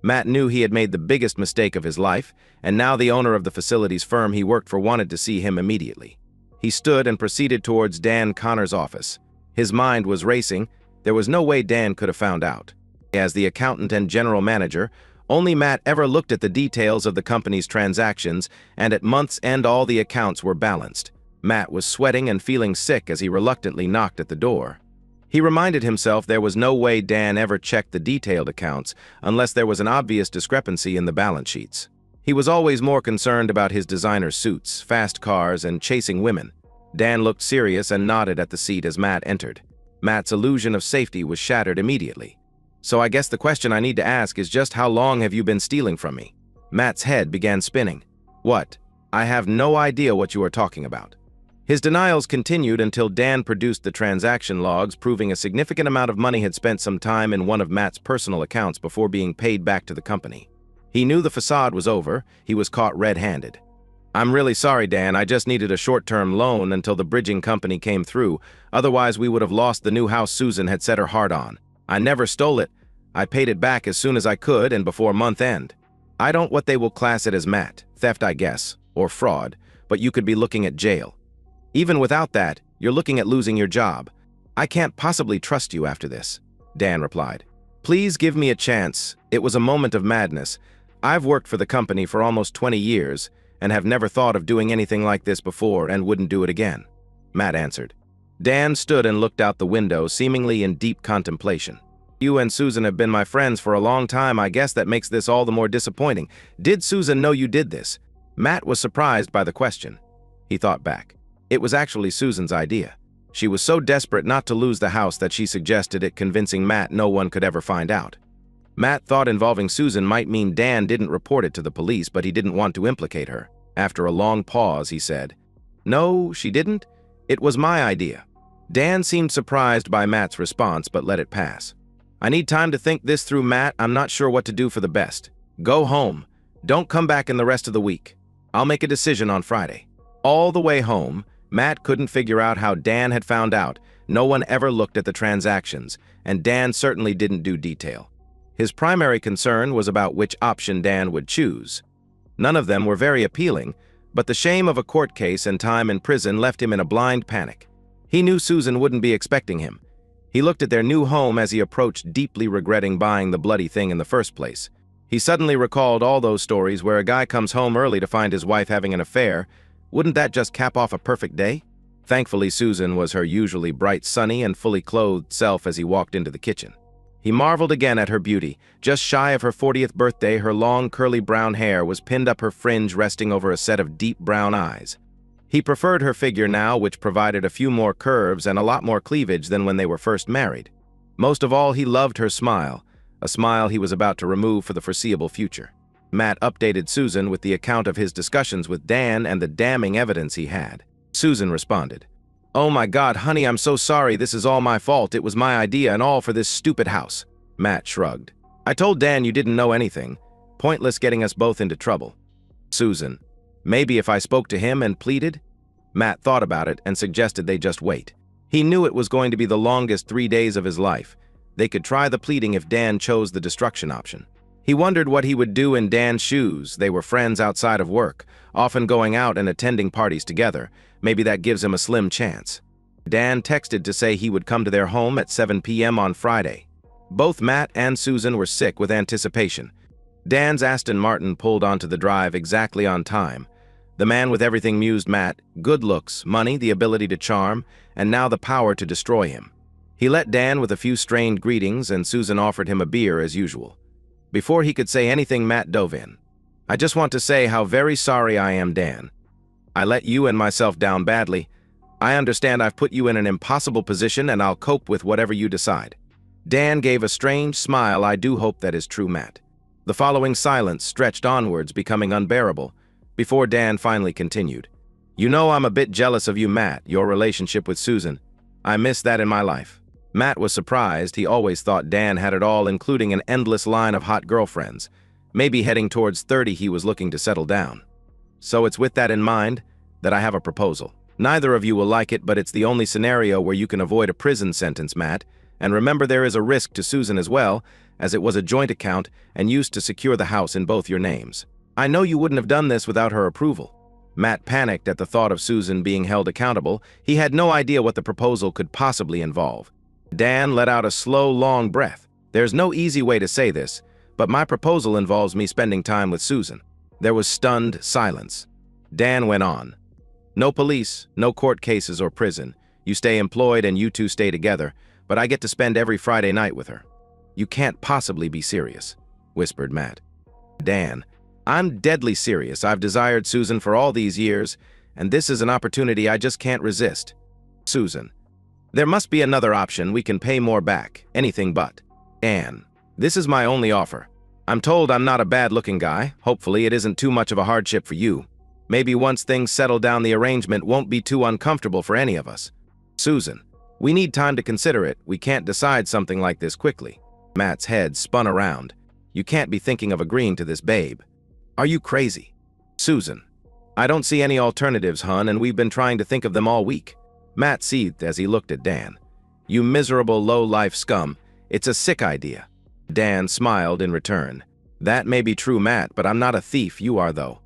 Matt knew he had made the biggest mistake of his life, and now the owner of the facilities firm he worked for wanted to see him immediately. He stood and proceeded towards Dan Connor's office. His mind was racing. There was no way Dan could have found out. As the accountant and general manager, only Matt ever looked at the details of the company's transactions, and at month's end all the accounts were balanced. Matt was sweating and feeling sick as he reluctantly knocked at the door. He reminded himself there was no way Dan ever checked the detailed accounts unless there was an obvious discrepancy in the balance sheets. He was always more concerned about his designer suits, fast cars, and chasing women. Dan looked serious and nodded at the seat as Matt entered. Matt's illusion of safety was shattered immediately. "So I guess the question I need to ask is just how long have you been stealing from me?" Matt's head began spinning. "What? I have no idea what you are talking about." His denials continued until Dan produced the transaction logs proving a significant amount of money had spent some time in one of Matt's personal accounts before being paid back to the company. He knew the facade was over. He was caught red-handed. "I'm really sorry, Dan. I just needed a short-term loan until the bridging company came through. Otherwise, we would have lost the new house Susan had set her heart on. I never stole it. I paid it back as soon as I could and before month end. I don't what they will class it as, Matt. Theft, I guess, or fraud, but you could be looking at jail. Even without that, you're looking at losing your job. I can't possibly trust you after this," Dan replied. "Please give me a chance." It was a moment of madness. "I've worked for the company for almost 20 years and have never thought of doing anything like this before and wouldn't do it again," Matt answered. Dan stood and looked out the window, seemingly in deep contemplation. "You and Susan have been my friends for a long time. I guess that makes this all the more disappointing. Did Susan know you did this?" Matt was surprised by the question. He thought back. It was actually Susan's idea. She was so desperate not to lose the house that she suggested it, convincing Matt no one could ever find out. Matt thought involving Susan might mean Dan didn't report it to the police, but he didn't want to implicate her. After a long pause, he said, "No, she didn't. It was my idea." Dan seemed surprised by Matt's response, but let it pass. "I need time to think this through, Matt. I'm not sure what to do for the best. Go home. Don't come back in the rest of the week. I'll make a decision on Friday." All the way home, Matt couldn't figure out how Dan had found out. No one ever looked at the transactions, and Dan certainly didn't do detail. His primary concern was about which option Dan would choose. None of them were very appealing, but the shame of a court case and time in prison left him in a blind panic. He knew Susan wouldn't be expecting him. He looked at their new home as he approached, deeply regretting buying the bloody thing in the first place. He suddenly recalled all those stories where a guy comes home early to find his wife having an affair. Wouldn't that just cap off a perfect day? Thankfully, Susan was her usually bright, sunny, and fully clothed self as he walked into the kitchen. He marveled again at her beauty. Just shy of her 40th birthday, her long, curly brown hair was pinned up, her fringe resting over a set of deep brown eyes. He preferred her figure now, which provided a few more curves and a lot more cleavage than when they were first married. Most of all, he loved her smile, a smile he was about to remove for the foreseeable future. Matt updated Susan with the account of his discussions with Dan and the damning evidence he had. Susan responded, "Oh my God, honey, I'm so sorry. This is all my fault. It was my idea and all for this stupid house." Matt shrugged. "I told Dan you didn't know anything. Pointless getting us both into trouble." Susan, "Maybe if I spoke to him and pleaded?" Matt thought about it and suggested they just wait. He knew it was going to be the longest 3 days of his life. They could try the pleading if Dan chose the destruction option. He wondered what he would do in Dan's shoes. They were friends outside of work, often going out and attending parties together. Maybe that gives him a slim chance. Dan texted to say he would come to their home at 7 p.m. on Friday. Both Matt and Susan were sick with anticipation. Dan's Aston Martin pulled onto the drive exactly on time. The man with everything mused Matt: good looks, money, the ability to charm, and now the power to destroy him. He let Dan with a few strained greetings, and Susan offered him a beer as usual. Before he could say anything, Matt dove in. "I just want to say how very sorry I am, Dan. I let you and myself down badly. I understand I've put you in an impossible position, and I'll cope with whatever you decide." Dan gave a strange smile. "I do hope that is true, Matt." The following silence stretched onwards, becoming unbearable, before Dan finally continued. "You know I'm a bit jealous of you, Matt, your relationship with Susan. I miss that in my life." Matt was surprised. He always thought Dan had it all, including an endless line of hot girlfriends. Maybe heading towards 30, he was looking to settle down. "So it's with that in mind that I have a proposal. Neither of you will like it, but it's the only scenario where you can avoid a prison sentence, Matt, And remember, there is a risk to Susan as well, as it was a joint account and used to secure the house in both your names. I know you wouldn't have done this without her approval." Matt panicked at the thought of Susan being held accountable. He had no idea what the proposal could possibly involve. Dan let out a slow, long breath. "There's no easy way to say this, but my proposal involves me spending time with Susan." There was stunned silence. Dan went on. "No police, no court cases or prison. You stay employed and you two stay together, but I get to spend every Friday night with her." "You can't possibly be serious," whispered Matt. Dan, "I'm deadly serious. I've desired Susan for all these years, and this is an opportunity I just can't resist." Susan, "There must be another option. We can pay more back. Anything but." Dan, "This is my only offer. I'm told I'm not a bad-looking guy. Hopefully it isn't too much of a hardship for you. Maybe once things settle down, the arrangement won't be too uncomfortable for any of us." Susan, "We need time to consider it. We can't decide something like this quickly." Matt's head spun around. "You can't be thinking of agreeing to this, babe. Are you crazy?" Susan, "I don't see any alternatives, hun, and we've been trying to think of them all week." Matt seethed as he looked at Dan. "You miserable, low-life scum. It's a sick idea." Dan smiled in return. "That may be true, Matt, but I'm not a thief. You are, though."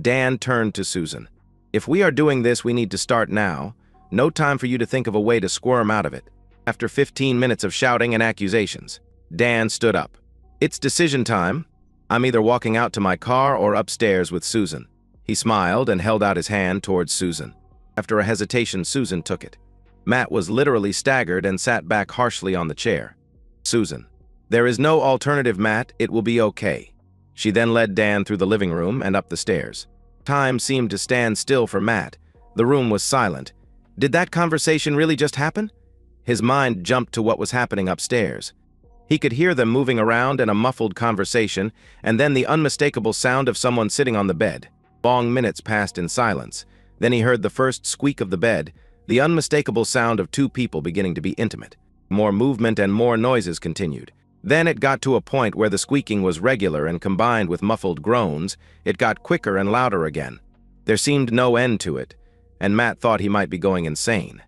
Dan turned to Susan. "If we are doing this, we need to start now. No time for you to think of a way to squirm out of it." After 15 minutes of shouting and accusations, Dan stood up. "It's decision time. I'm either walking out to my car or upstairs with Susan." He smiled and held out his hand towards Susan. After a hesitation, Susan took it. Matt was literally staggered and sat back harshly on the chair. Susan, "There is no alternative, Matt. It will be okay." She then led Dan through the living room and up the stairs. Time seemed to stand still for Matt. The room was silent. Did that conversation really just happen? His mind jumped to what was happening upstairs. He could hear them moving around in a muffled conversation, and then the unmistakable sound of someone sitting on the bed. Long minutes passed in silence. Then he heard the first squeak of the bed, the unmistakable sound of two people beginning to be intimate. More movement and more noises continued. Then it got to a point where the squeaking was regular and combined with muffled groans. It got quicker and louder again. There seemed no end to it, and Matt thought he might be going insane.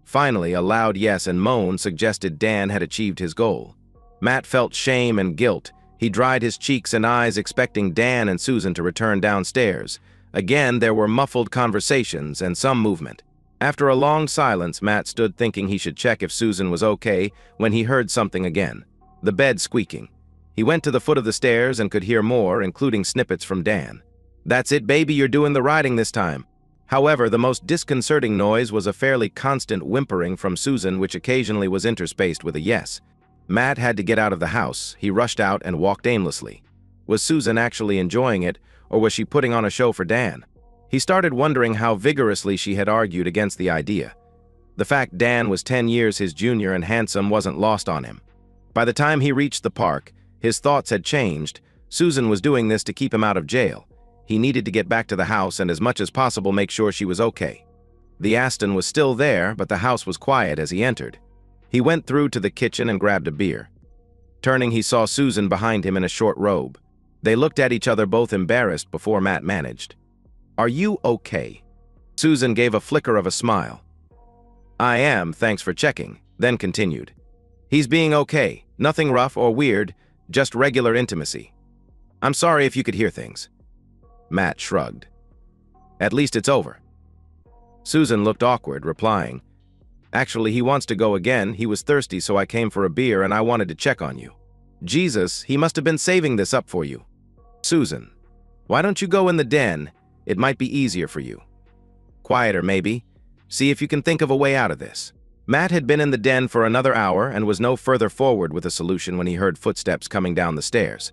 Finally, a loud yes and moan suggested Dan had achieved his goal. Matt felt shame and guilt. He dried his cheeks and eyes, expecting Dan and Susan to return downstairs. Again, there were muffled conversations and some movement. After a long silence, Matt stood thinking he should check if Susan was okay when he heard something again. The bed squeaking. He went to the foot of the stairs and could hear more, including snippets from Dan. "That's it, baby, you're doing the riding this time." However, the most disconcerting noise was a fairly constant whimpering from Susan, which occasionally was interspaced with a yes. Matt had to get out of the house. He rushed out and walked aimlessly. Was Susan actually enjoying it, or was she putting on a show for Dan? He started wondering how vigorously she had argued against the idea. The fact Dan was 10 years his junior and handsome wasn't lost on him. By the time he reached the park, his thoughts had changed. Susan was doing this to keep him out of jail. He needed to get back to the house and as much as possible make sure she was okay. The Aston was still there, but the house was quiet as he entered. He went through to the kitchen and grabbed a beer. Turning, he saw Susan behind him in a short robe. They looked at each other, both embarrassed, before Matt managed. "Are you okay?" Susan gave a flicker of a smile. "I am, thanks for checking," then continued. "He's being okay. Nothing rough or weird, just regular intimacy. I'm sorry if you could hear things." Matt shrugged. "At least it's over." Susan looked awkward, replying, "Actually, he wants to go again. He was thirsty, so I came for a beer and I wanted to check on you." "Jesus, he must have been saving this up for you." Susan, "Why don't you go in the den? It might be easier for you." "Quieter, maybe. See if you can think of a way out of this." Matt had been in the den for another hour and was no further forward with a solution when he heard footsteps coming down the stairs.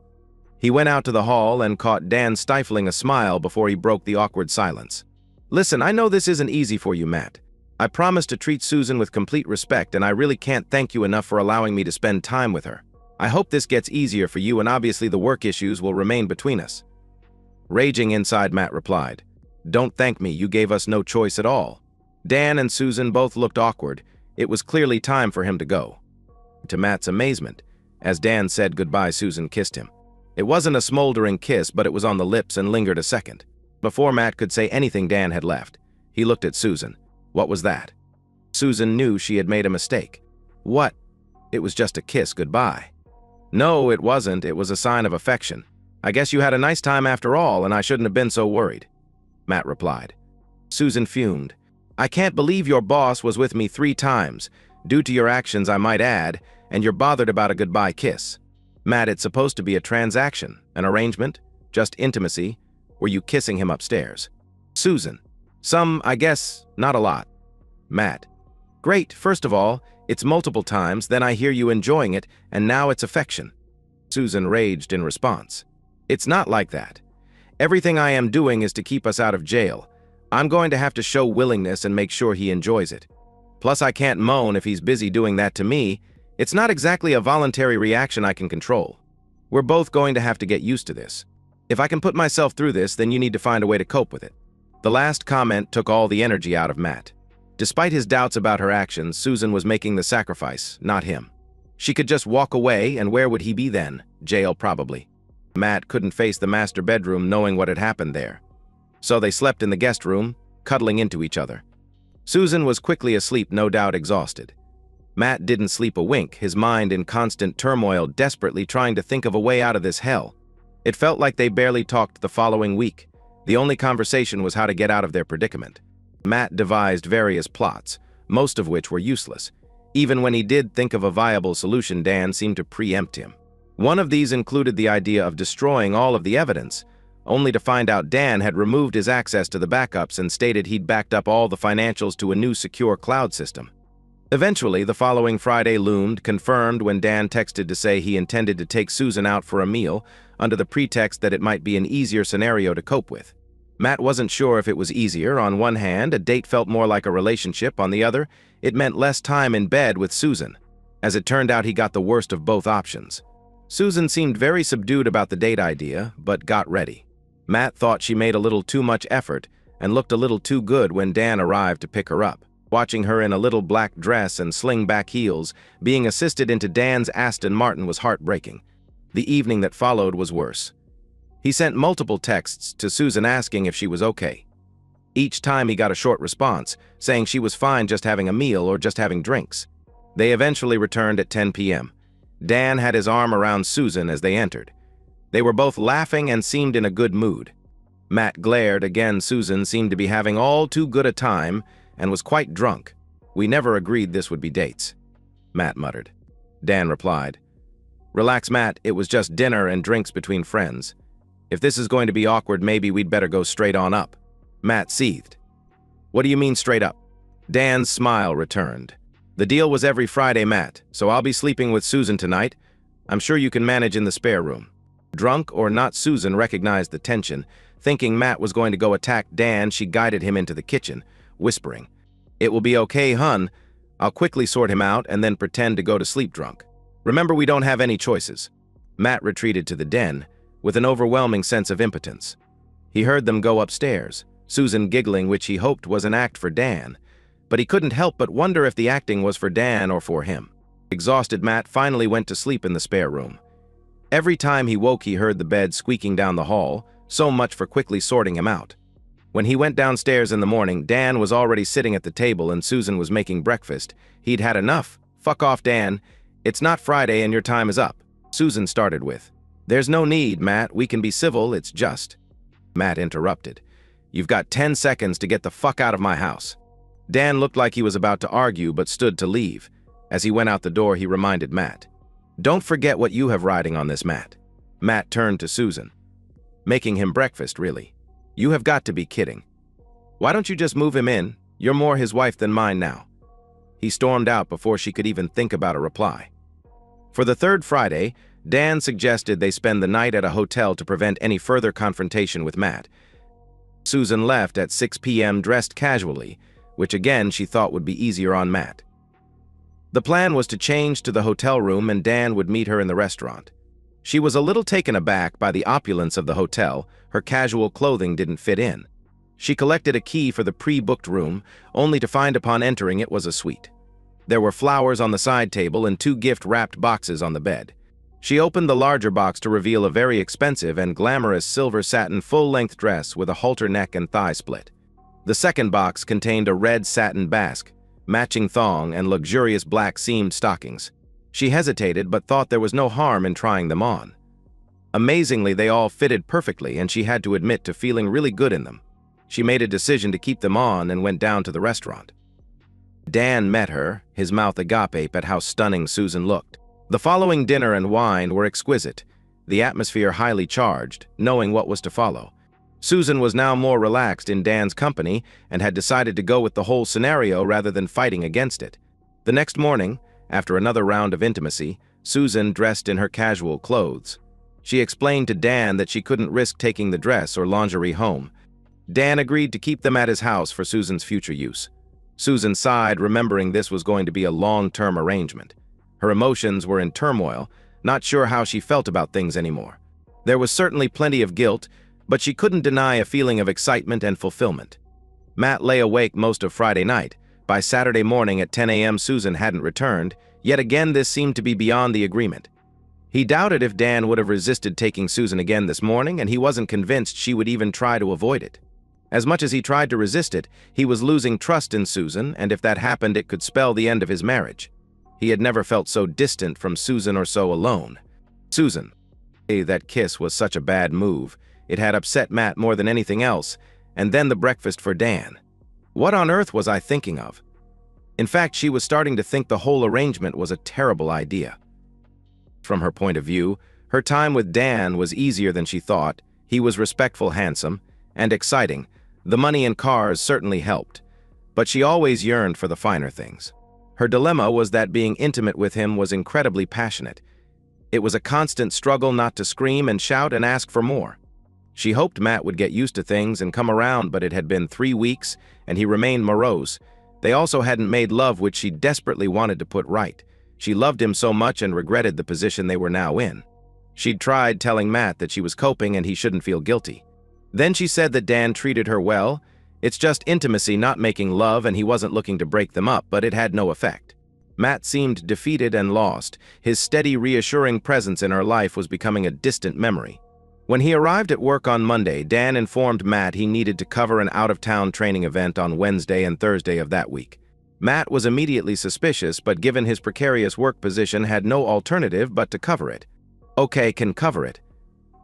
He went out to the hall and caught Dan stifling a smile before he broke the awkward silence. "Listen, I know this isn't easy for you, Matt. I promised to treat Susan with complete respect, and I really can't thank you enough for allowing me to spend time with her. I hope this gets easier for you, and obviously the work issues will remain between us." Raging inside, Matt replied, "Don't thank me, you gave us no choice at all." Dan and Susan both looked awkward. It was clearly time for him to go. To Matt's amazement, as Dan said goodbye, Susan kissed him. It wasn't a smoldering kiss, but it was on the lips and lingered a second. Before Matt could say anything, Dan had left. He looked at Susan. What was that? Susan knew she had made a mistake. "What?" It was just a kiss goodbye. No, it wasn't. It was a sign of affection. I guess you had a nice time after all, and I shouldn't have been so worried, Matt replied. Susan fumed. I can't believe your boss was with me 3 times, due to your actions I might add, and you're bothered about a goodbye kiss. Matt, it's supposed to be a transaction, an arrangement, just intimacy. Were you kissing him upstairs? Susan. Some, I guess, not a lot. Matt. Great, first of all, it's multiple times, then I hear you enjoying it, and now it's affection. Susan raged in response. It's not like that. Everything I am doing is to keep us out of jail. I'm going to have to show willingness and make sure he enjoys it. Plus, I can't moan if he's busy doing that to me. It's not exactly a voluntary reaction I can control. We're both going to have to get used to this. If I can put myself through this, then you need to find a way to cope with it. The last comment took all the energy out of Matt. Despite his doubts about her actions, Susan was making the sacrifice, not him. She could just walk away, and where would he be then? Jail, probably. Matt couldn't face the master bedroom knowing what had happened there. So they slept in the guest room, cuddling into each other. Susan was quickly asleep, no doubt exhausted. Matt didn't sleep a wink, his mind in constant turmoil, desperately trying to think of a way out of this hell. It felt like they barely talked the following week. The only conversation was how to get out of their predicament. Matt devised various plots, most of which were useless. Even when he did think of a viable solution, Dan seemed to preempt him. One of these included the idea of destroying all of the evidence, only to find out Dan had removed his access to the backups and stated he'd backed up all the financials to a new secure cloud system. Eventually, the following Friday loomed, confirmed when Dan texted to say he intended to take Susan out for a meal, under the pretext that it might be an easier scenario to cope with. Matt wasn't sure if it was easier. On one hand, a date felt more like a relationship. On the other, it meant less time in bed with Susan. As it turned out, he got the worst of both options. Susan seemed very subdued about the date idea, but got ready. Matt thought she made a little too much effort and looked a little too good when Dan arrived to pick her up. Watching her in a little black dress and sling-back heels, being assisted into Dan's Aston Martin was heartbreaking. The evening that followed was worse. He sent multiple texts to Susan asking if she was okay. Each time he got a short response, saying she was fine just having a meal or just having drinks. They eventually returned at 10 p.m. Dan had his arm around Susan as they entered. They were both laughing and seemed in a good mood. Matt glared again. Susan seemed to be having all too good a time and was quite drunk. We never agreed this would be dates, Matt muttered. Dan replied, Relax, Matt, it was just dinner and drinks between friends. If this is going to be awkward, maybe we'd better go straight on up. Matt seethed. What do you mean straight up? Dan's smile returned. The deal was every Friday, Matt, so I'll be sleeping with Susan tonight. I'm sure you can manage in the spare room. Drunk or not, Susan recognized the tension. Thinking Matt was going to go attack Dan, she guided him into the kitchen, whispering, It will be okay, hun. I'll quickly sort him out and then pretend to go to sleep drunk. Remember, we don't have any choices. Matt retreated to the den, with an overwhelming sense of impotence. He heard them go upstairs, Susan giggling, which he hoped was an act for Dan, but he couldn't help but wonder if the acting was for Dan or for him. Exhausted, Matt finally went to sleep in the spare room. Every time he woke, he heard the bed squeaking down the hall, so much for quickly sorting him out. When he went downstairs in the morning, Dan was already sitting at the table and Susan was making breakfast. He'd had enough. Fuck off, Dan. It's not Friday and your time is up, Susan started with. There's no need, Matt. We can be civil, it's just. Matt interrupted. You've got 10 seconds to get the fuck out of my house. Dan looked like he was about to argue but stood to leave. As he went out the door, he reminded Matt. Don't forget what you have riding on this, Matt. Matt turned to Susan. Making him breakfast, really? You have got to be kidding. Why don't you just move him in? You're more his wife than mine now. He stormed out before she could even think about a reply. For the third Friday, Dan suggested they spend the night at a hotel to prevent any further confrontation with Matt. Susan left at 6 p.m. dressed casually, which again she thought would be easier on Matt. The plan was to change to the hotel room and Dan would meet her in the restaurant. She was a little taken aback by the opulence of the hotel. Her casual clothing didn't fit in. She collected a key for the pre-booked room, only to find upon entering it was a suite. There were flowers on the side table and 2 gift-wrapped boxes on the bed. She opened the larger box to reveal a very expensive and glamorous silver satin full-length dress with a halter neck and thigh split. The second box contained a red satin basque, matching thong, and luxurious black seamed stockings. She hesitated but thought there was no harm in trying them on. Amazingly, they all fitted perfectly, and she had to admit to feeling really good in them. She made a decision to keep them on and went down to the restaurant. Dan met her, his mouth agape at how stunning Susan looked. The following dinner and wine were exquisite, the atmosphere highly charged, knowing what was to follow. Susan was now more relaxed in Dan's company and had decided to go with the whole scenario rather than fighting against it. The next morning, after another round of intimacy, Susan dressed in her casual clothes. She explained to Dan that she couldn't risk taking the dress or lingerie home. Dan agreed to keep them at his house for Susan's future use. Susan sighed, remembering this was going to be a long-term arrangement. Her emotions were in turmoil, not sure how she felt about things anymore. There was certainly plenty of guilt, but she couldn't deny a feeling of excitement and fulfillment. Matt lay awake most of Friday night. By Saturday morning at 10 a.m. Susan hadn't returned. Yet again this seemed to be beyond the agreement. He doubted if Dan would have resisted taking Susan again this morning, and he wasn't convinced she would even try to avoid it. As much as he tried to resist it, he was losing trust in Susan, and if that happened it could spell the end of his marriage. He had never felt so distant from Susan or so alone. Susan. That kiss was such a bad move. It had upset Matt more than anything else, and then the breakfast for Dan. What on earth was I thinking of? In fact, she was starting to think the whole arrangement was a terrible idea. From her point of view, her time with Dan was easier than she thought. He was respectful, handsome, and exciting. The money and cars certainly helped, but she always yearned for the finer things. Her dilemma was that being intimate with him was incredibly passionate. It was a constant struggle not to scream and shout and ask for more. She hoped Matt would get used to things and come around, but it had been 3 weeks, and he remained morose. They also hadn't made love, which she desperately wanted to put right. She loved him so much and regretted the position they were now in. She'd tried telling Matt that she was coping and he shouldn't feel guilty. Then she said that Dan treated her well. It's just intimacy, not making love, and he wasn't looking to break them up, but it had no effect. Matt seemed defeated and lost. His steady, reassuring presence in her life was becoming a distant memory. When he arrived at work on Monday, Dan informed Matt he needed to cover an out-of-town training event on Wednesday and Thursday of that week. Matt was immediately suspicious, but given his precarious work position, had no alternative but to cover it. Okay, can cover it.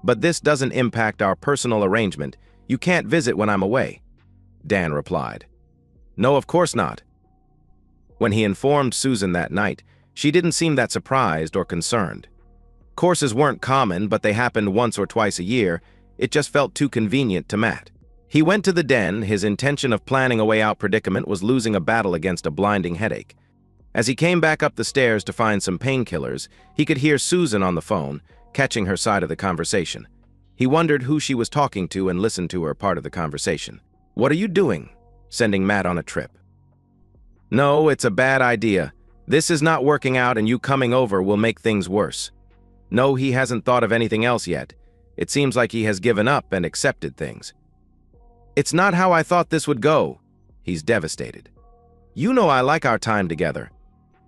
But this doesn't impact our personal arrangement. You can't visit when I'm away, Dan replied. No, of course not. When he informed Susan that night, she didn't seem that surprised or concerned. Courses weren't common, but they happened once or twice a year. It just felt too convenient to Matt. He went to the den. His intention of planning a way out predicament was losing a battle against a blinding headache. As he came back up the stairs to find some painkillers, he could hear Susan on the phone, catching her side of the conversation. He wondered who she was talking to and listened to her part of the conversation. What are you doing? Sending Matt on a trip. No, it's a bad idea. This is not working out, and you coming over will make things worse. No, he hasn't thought of anything else yet. It seems like he has given up and accepted things. It's not how I thought this would go. He's devastated. You know I like our time together.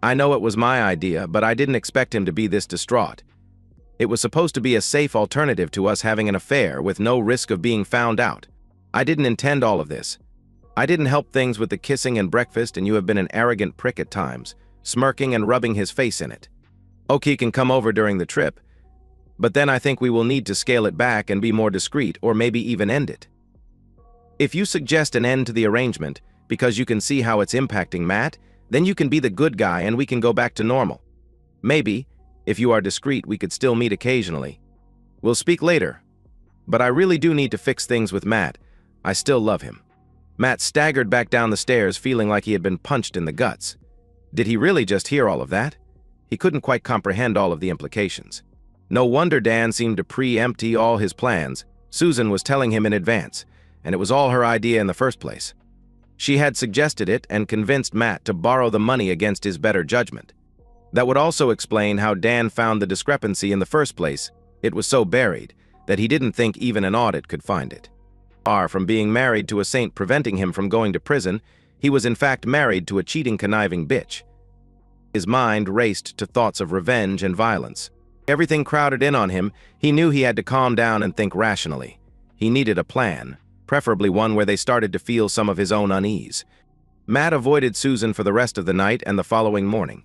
I know it was my idea, but I didn't expect him to be this distraught. It was supposed to be a safe alternative to us having an affair with no risk of being found out. I didn't intend all of this. I didn't help things with the kissing and breakfast, and you have been an arrogant prick at times, smirking and rubbing his face in it. Oki can come over during the trip, but then I think we will need to scale it back and be more discreet, or maybe even end it. If you suggest an end to the arrangement because you can see how it's impacting Matt, then you can be the good guy and we can go back to normal. Maybe, if you are discreet, we could still meet occasionally. We'll speak later. But I really do need to fix things with Matt. I still love him. Matt staggered back down the stairs, feeling like he had been punched in the guts. Did he really just hear all of that? He couldn't quite comprehend all of the implications. No wonder Dan seemed to preempt all his plans. Susan was telling him in advance, and it was all her idea in the first place. She had suggested it and convinced Matt to borrow the money against his better judgment. That would also explain how Dan found the discrepancy in the first place. It was so buried that he didn't think even an audit could find it. Far from being married to a saint preventing him from going to prison, he was in fact married to a cheating, conniving bitch. His mind raced to thoughts of revenge and violence. Everything crowded in on him. He knew he had to calm down and think rationally. He needed a plan, preferably one where they started to feel some of his own unease. Matt avoided Susan for the rest of the night and the following morning.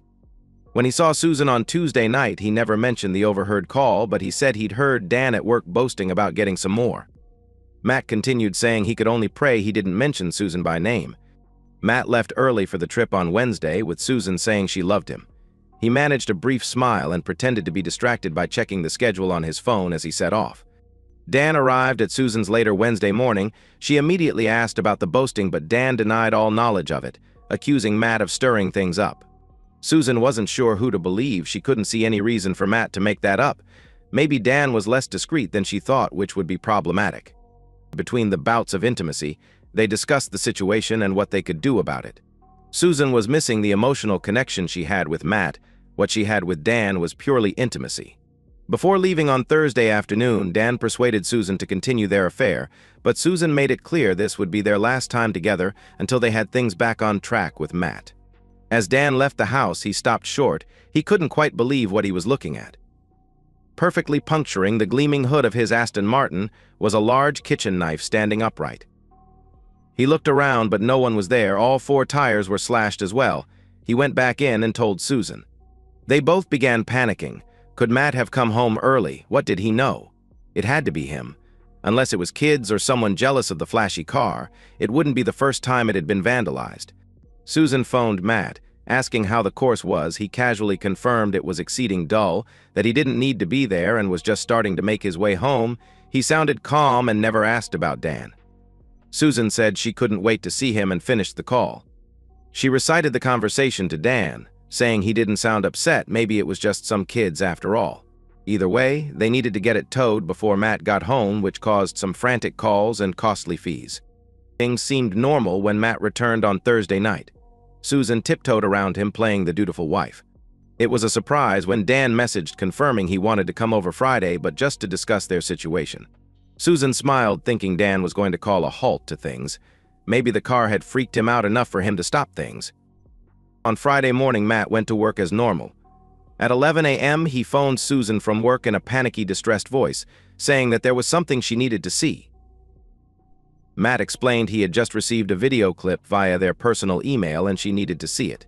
When he saw Susan on Tuesday night, he never mentioned the overheard call, but he said he'd heard Dan at work boasting about getting some more. Matt continued saying he could only pray he didn't mention Susan by name. Matt left early for the trip on Wednesday, with Susan saying she loved him. He managed a brief smile and pretended to be distracted by checking the schedule on his phone as he set off. Dan arrived at Susan's later Wednesday morning. She immediately asked about the boasting, but Dan denied all knowledge of it, accusing Matt of stirring things up. Susan wasn't sure who to believe. She couldn't see any reason for Matt to make that up. Maybe Dan was less discreet than she thought, which would be problematic. Between the bouts of intimacy, they discussed the situation and what they could do about it. Susan was missing the emotional connection she had with Matt. What she had with Dan was purely intimacy. Before leaving on Thursday afternoon, Dan persuaded Susan to continue their affair, but Susan made it clear this would be their last time together until they had things back on track with Matt. As Dan left the house, he stopped short. He couldn't quite believe what he was looking at. Perfectly puncturing the gleaming hood of his Aston Martin was a large kitchen knife standing upright. He looked around, but no one was there. All 4 tires were slashed as well. He went back in and told Susan. They both began panicking. Could Matt have come home early? What did he know? It had to be him. Unless it was kids or someone jealous of the flashy car, it wouldn't be the first time it had been vandalized. Susan phoned Matt, asking how the course was. He casually confirmed it was exceeding dull, that he didn't need to be there and was just starting to make his way home. He sounded calm and never asked about Dan. Susan said she couldn't wait to see him and finished the call. She recited the conversation to Dan, saying he didn't sound upset. Maybe it was just some kids after all. Either way, they needed to get it towed before Matt got home, which caused some frantic calls and costly fees. Things seemed normal when Matt returned on Thursday night. Susan tiptoed around him, playing the dutiful wife. It was a surprise when Dan messaged confirming he wanted to come over Friday, but just to discuss their situation. Susan smiled, thinking Dan was going to call a halt to things. Maybe the car had freaked him out enough for him to stop things. On Friday morning, Matt went to work as normal. At 11 a.m., he phoned Susan from work in a panicky, distressed voice, saying that there was something she needed to see. Matt explained he had just received a video clip via their personal email and she needed to see it.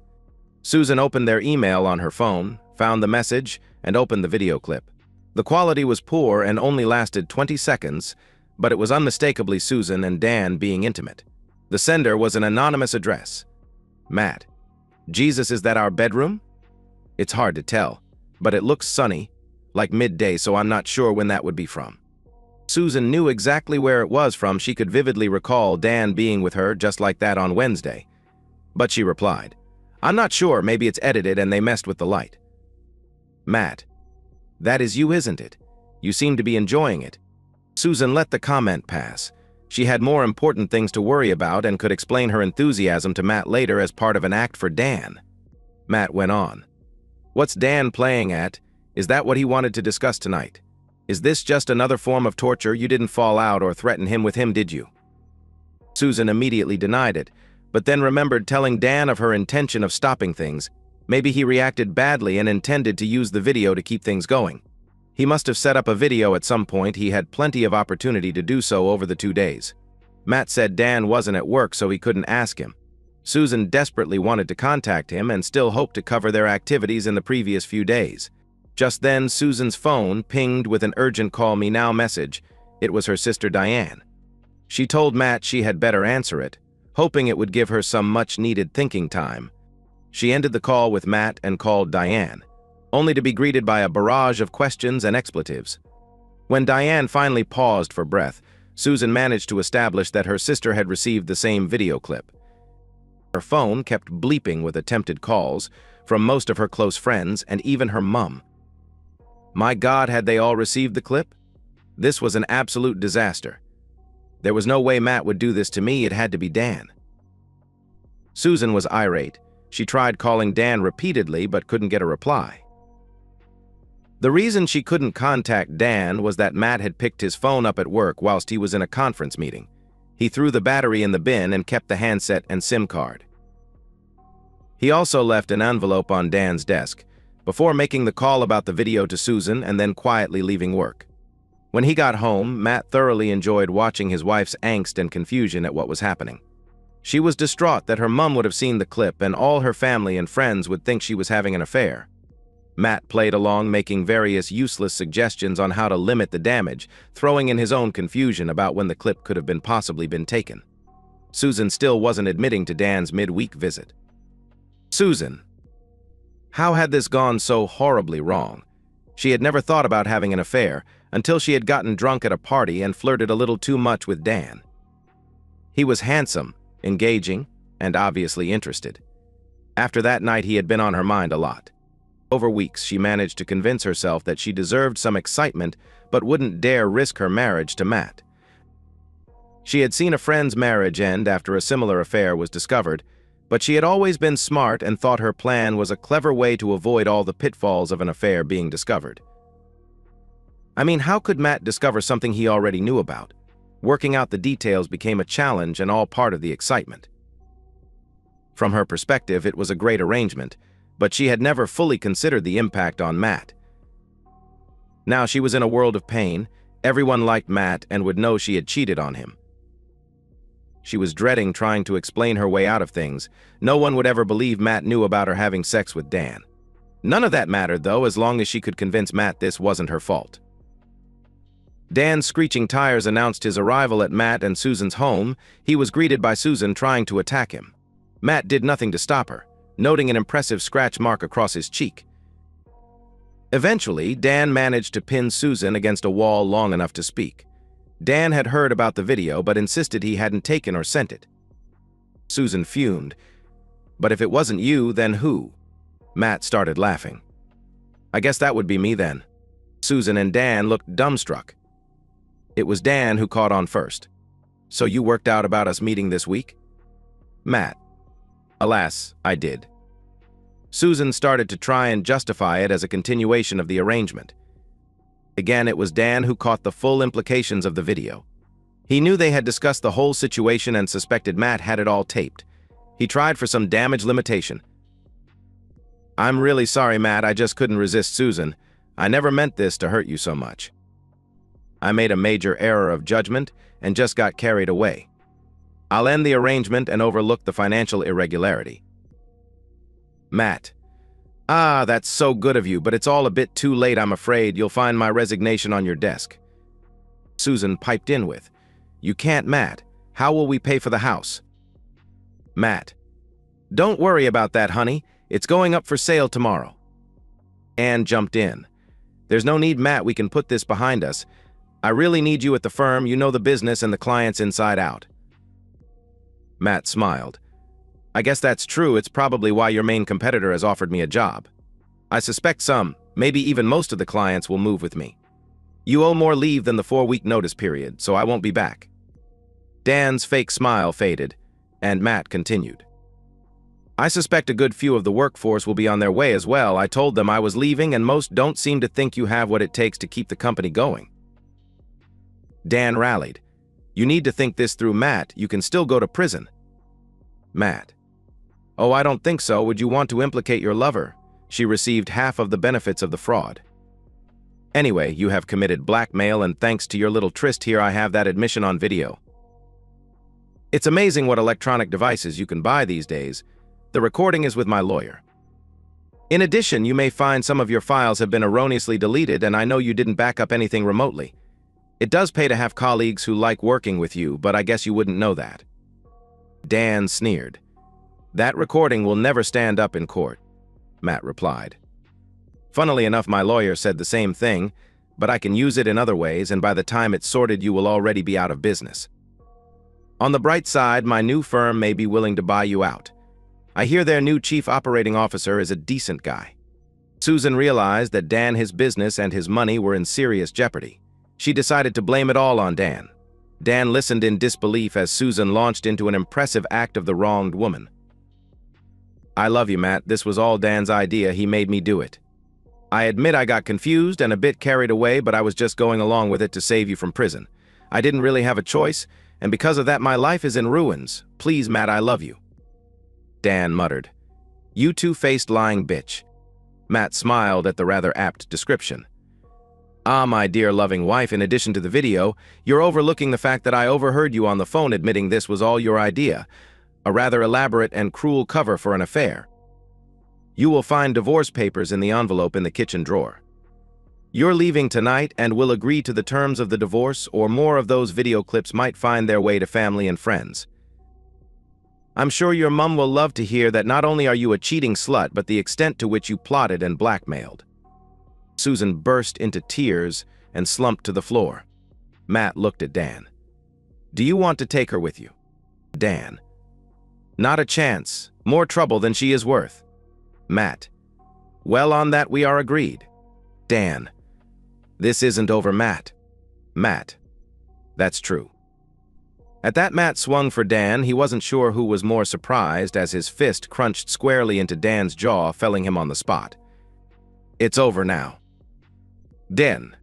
Susan opened their email on her phone, found the message, and opened the video clip. The quality was poor and only lasted 20 seconds, but it was unmistakably Susan and Dan being intimate. The sender was an anonymous address. Matt: Jesus, is that our bedroom? It's hard to tell, but it looks sunny, like midday, so I'm not sure when that would be from. Susan knew exactly where it was from. She could vividly recall Dan being with her just like that on Wednesday. But she replied, I'm not sure, maybe it's edited and they messed with the light. Matt: that is you, isn't it? You seem to be enjoying it. Susan let the comment pass. She had more important things to worry about and could explain her enthusiasm to Matt later as part of an act for Dan. Matt went on. What's Dan playing at? Is that what he wanted to discuss tonight? Is this just another form of torture? You didn't fall out or threaten him with him, did you? Susan immediately denied it, but then remembered telling Dan of her intention of stopping things. Maybe he reacted badly and intended to use the video to keep things going. He must have set up a video at some point. He had plenty of opportunity to do so over the 2 days. Matt said Dan wasn't at work, so he couldn't ask him. Susan desperately wanted to contact him and still hoped to cover their activities in the previous few days. Just then, Susan's phone pinged with an urgent call me now message. It was her sister Diane. She told Matt she had better answer it, hoping it would give her some much-needed thinking time. She ended the call with Matt and called Diane, only to be greeted by a barrage of questions and expletives. When Diane finally paused for breath, Susan managed to establish that her sister had received the same video clip. Her phone kept bleeping with attempted calls from most of her close friends and even her mum. My God, had they all received the clip? This was an absolute disaster. There was no way Matt would do this to me. It had to be Dan. Susan was irate. She tried calling Dan repeatedly but couldn't get a reply. The reason she couldn't contact Dan was that Matt had picked his phone up at work whilst he was in a conference meeting. He threw the battery in the bin and kept the handset and SIM card. He also left an envelope on Dan's desk before making the call about the video to Susan and then quietly leaving work. When he got home, Matt thoroughly enjoyed watching his wife's angst and confusion at what was happening. She was distraught that her mom would have seen the clip and all her family and friends would think she was having an affair. Matt played along, making various useless suggestions on how to limit the damage, throwing in his own confusion about when the clip could have possibly been taken. Susan still wasn't admitting to Dan's midweek visit. Susan. How had this gone so horribly wrong? She had never thought about having an affair until she had gotten drunk at a party and flirted a little too much with Dan. He was handsome, engaging, and obviously interested. After that night, he had been on her mind a lot. Over weeks, she managed to convince herself that she deserved some excitement but wouldn't dare risk her marriage to Matt. She had seen a friend's marriage end after a similar affair was discovered, but she had always been smart and thought her plan was a clever way to avoid all the pitfalls of an affair being discovered. I mean, how could Matt discover something he already knew about? Working out the details became a challenge and all part of the excitement. From her perspective, it was a great arrangement, but she had never fully considered the impact on Matt. Now she was in a world of pain. Everyone liked Matt and would know she had cheated on him. She was dreading trying to explain her way out of things. No one would ever believe Matt knew about her having sex with Dan. None of that mattered, though, as long as she could convince Matt this wasn't her fault. Dan's screeching tires announced his arrival at Matt and Susan's home. He was greeted by Susan trying to attack him. Matt did nothing to stop her, noting an impressive scratch mark across his cheek. Eventually, Dan managed to pin Susan against a wall long enough to speak. Dan had heard about the video but insisted he hadn't taken or sent it. Susan fumed. "But if it wasn't you, then who?" Matt started laughing. "I guess that would be me then." Susan and Dan looked dumbstruck. It was Dan who caught on first. "So you worked out about us meeting this week?" Matt: "Alas, I did." Susan started to try and justify it as a continuation of the arrangement. Again, it was Dan who caught the full implications of the video. He knew they had discussed the whole situation and suspected Matt had it all taped. He tried for some damage limitation. "I'm really sorry, Matt, I just couldn't resist Susan. I never meant this to hurt you so much. I made a major error of judgment and just got carried away. I'll end the arrangement and overlook the financial irregularity." Matt: "Ah, that's so good of you, but it's all a bit too late, I'm afraid. You'll find my resignation on your desk." Susan piped in with, "You can't, Matt. How will we pay for the house?" Matt: "Don't worry about that, honey. It's going up for sale tomorrow." Anne jumped in. "There's no need, Matt. We can put this behind us. I really need you at the firm. You know the business and the clients inside out." Matt smiled. "I guess that's true. It's probably why your main competitor has offered me a job. I suspect some, maybe even most of the clients will move with me. You owe more leave than the 4-week notice period, so I won't be back." Dan's fake smile faded, and Matt continued. "I suspect a good few of the workforce will be on their way as well. I told them I was leaving, and most don't seem to think you have what it takes to keep the company going." Dan rallied. "You need to think this through, Matt. You can still go to prison." Matt: "Oh, I don't think so. Would you want to implicate your lover? She received half of the benefits of the fraud. Anyway, you have committed blackmail, and thanks to your little tryst here, I have that admission on video. It's amazing what electronic devices you can buy these days. The recording is with my lawyer. In addition, you may find some of your files have been erroneously deleted, and I know you didn't back up anything remotely. It does pay to have colleagues who like working with you, but I guess you wouldn't know that." Dan sneered. "That recording will never stand up in court," Matt replied. "Funnily enough, my lawyer said the same thing, but I can use it in other ways, and by the time it's sorted, you will already be out of business. On the bright side, my new firm may be willing to buy you out. I hear their new chief operating officer is a decent guy." Susan realized that Dan, his business, and his money were in serious jeopardy. She decided to blame it all on Dan. Dan listened in disbelief as Susan launched into an impressive act of the wronged woman. "I love you, Matt. This was all Dan's idea. He made me do it. I admit I got confused and a bit carried away, but I was just going along with it to save you from prison. I didn't really have a choice, and because of that, my life is in ruins. Please, Matt, I love you." Dan muttered, "You two-faced lying bitch." Matt smiled at the rather apt description. "Ah, my dear loving wife, in addition to the video, you're overlooking the fact that I overheard you on the phone admitting this was all your idea. a rather elaborate and cruel cover for an affair. You will find divorce papers in the envelope in the kitchen drawer. You're leaving tonight and will agree to the terms of the divorce, or more of those video clips might find their way to family and friends. I'm sure your mum will love to hear that not only are you a cheating slut, but the extent to which you plotted and blackmailed. Susan burst into tears and slumped to the floor. Matt looked at Dan. Do you want to take her with you? Dan. Not a chance. More trouble than she is worth. Matt. Well, on that we are agreed. Dan. This isn't over, Matt. Matt. That's true. At that, Matt swung for Dan. He wasn't sure who was more surprised, as his fist crunched squarely into Dan's jaw, felling him on the spot. It's over now. Dan.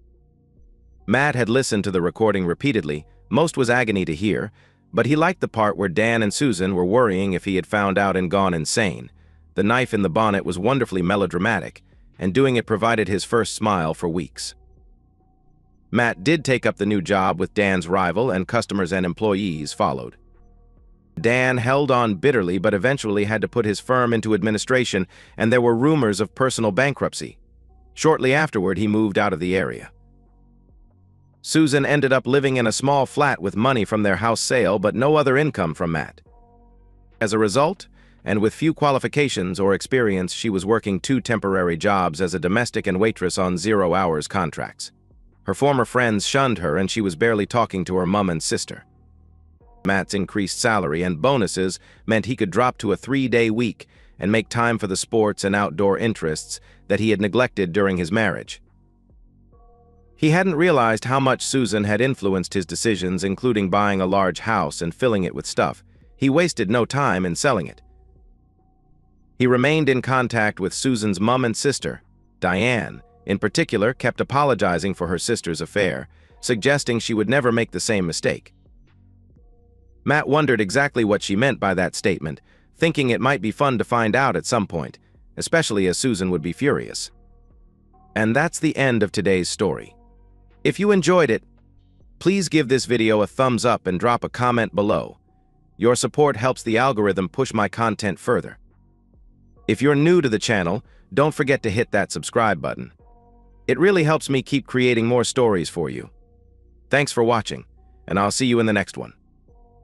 Matt had listened to the recording repeatedly. Most was agony to hear, but he liked the part where Dan and Susan were worrying if he had found out and gone insane. The knife in the bonnet was wonderfully melodramatic, and doing it provided his first smile for weeks. Matt did take up the new job with Dan's rival, and customers and employees followed. Dan held on bitterly, but eventually had to put his firm into administration, and there were rumors of personal bankruptcy. Shortly afterward, he moved out of the area. Susan ended up living in a small flat with money from their house sale, but no other income from Matt. As a result, and with few qualifications or experience, she was working 2 temporary jobs as a domestic and waitress on 0-hours contracts. Her former friends shunned her, and she was barely talking to her mum and sister. Matt's increased salary and bonuses meant he could drop to a 3-day week and make time for the sports and outdoor interests that he had neglected during his marriage. He hadn't realized how much Susan had influenced his decisions, including buying a large house and filling it with stuff. He wasted no time in selling it. He remained in contact with Susan's mum and sister. Diane, in particular, kept apologizing for her sister's affair, suggesting she would never make the same mistake. Matt wondered exactly what she meant by that statement, thinking it might be fun to find out at some point, especially as Susan would be furious. And that's the end of today's story. If you enjoyed it, please give this video a thumbs up and drop a comment below. Your support helps the algorithm push my content further. If you're new to the channel, don't forget to hit that subscribe button. It really helps me keep creating more stories for you. Thanks for watching, and I'll see you in the next one.